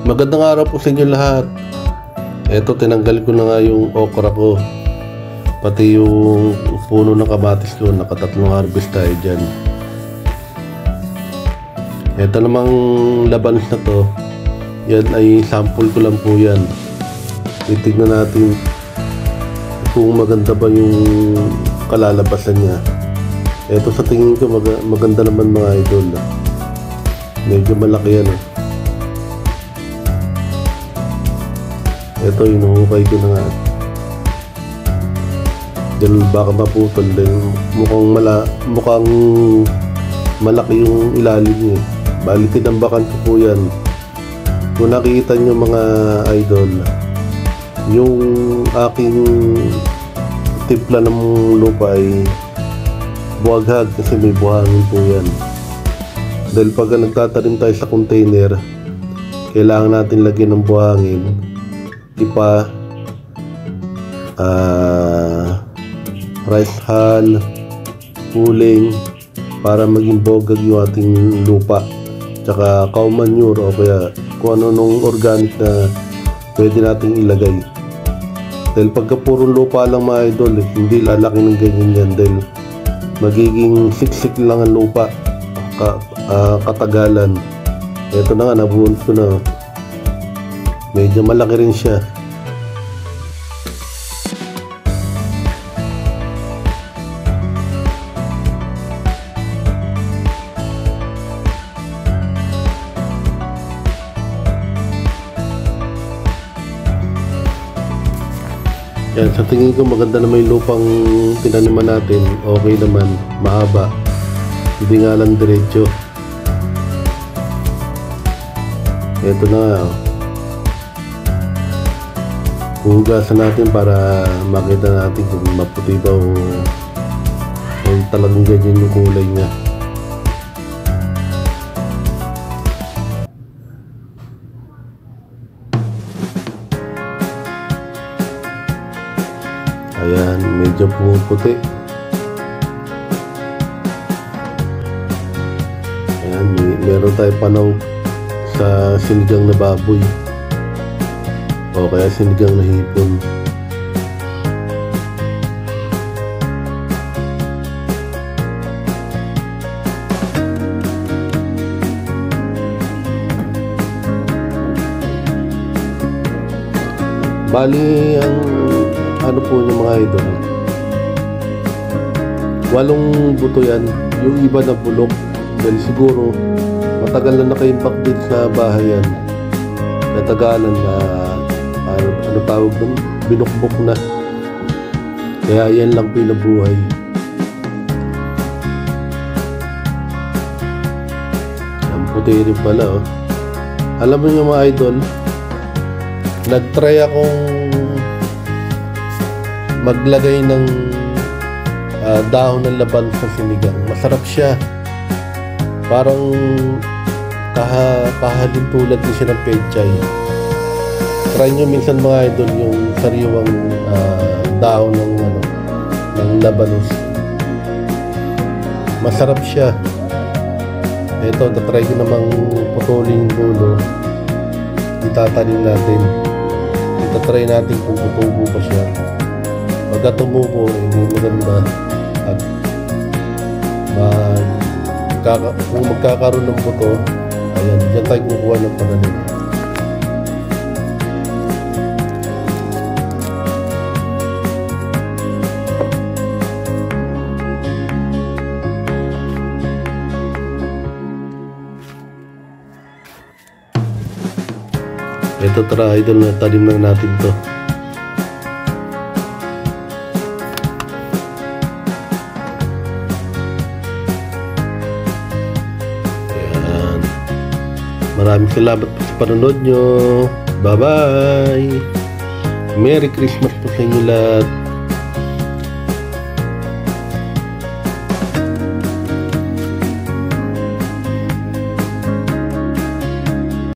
Magandang araw po sa inyo lahat. Eto, tinanggal ko na nga yung okra ko. Pati yung puno ng kamatis ko, nakatatlong harvest tayo dyan. Eto namang labanos na to, yan ay sample ko lang po yan. Titignan natin kung maganda ba yung kalalabasan niya. Eto, sa tingin ko maganda naman mga idol. Medyo malaki yan. Ito, inuhukay ko na nga. Dahil baka maputol din. Mukhang malaki yung ilalim niya. Bali, tinambakan ko po yan. Kung nakikita nyo mga idol, yung aking timpla ng lupa ay buwaghag kasi may buhangin po yan. Dahil pag nagtatanim tayo sa container, kailangan natin lagyan ng buhangin, ipa, rice hull, cooling, para maging bogag yung ating lupa, tsaka cow manure o kaya kung ano nung organic na pwede nating ilagay. Dahil pagka puro lupa lang mga idol, hindi lalaki ng ganyan yan, dahil magiging siksik lang ang lupa katagalan. Ito na nga, nabuhon ko na. Medyo malaki rin siya. Yan, sa tingin ko maganda na may lupang tinaniman natin. Okay naman, mahaba. Hindi nga lang diretso. Ito na nga. Hugasan natin para makita natin kung maputi ba o talagang ganyan yung kulay niya. Ayan, medyo pumuputi. Ayan, meron tayo panaw sa sinigang na baboy o kaya sinigang na hipon. Bali, ang ano po niya mga idol, 8 buto yan. Yung iba na bulok dahil siguro matagal na nakaimbak din sa bahay yan. Natagalan na ano tawag doon, binukbok na. Kaya yan lang pinabuhay. Ang puti rin pala, oh. Alam mo nyo mga idol, nagtry akong maglagay ng dahon ng laban sa sinigang. Masarap siya. Parang kahalin tulad din siya ng pechay. Try nyo minsan mga idol yung sariwang dahon ng labanos. Masarap siya. Ito, natry ko namang putulin yung dulo. Itatanim natin. Itatry natin kung tutubo pa siya. Pagka tumubo, hindi maganda. At kung magkakaroon ng buto, ayan, dyan tayo kukuha ng pananim. Ito, tara idol, na tanim lang natin to. Ayan. Maraming salamat po sa panonood nyo. Bye bye. Merry Christmas po sa inyo lahat.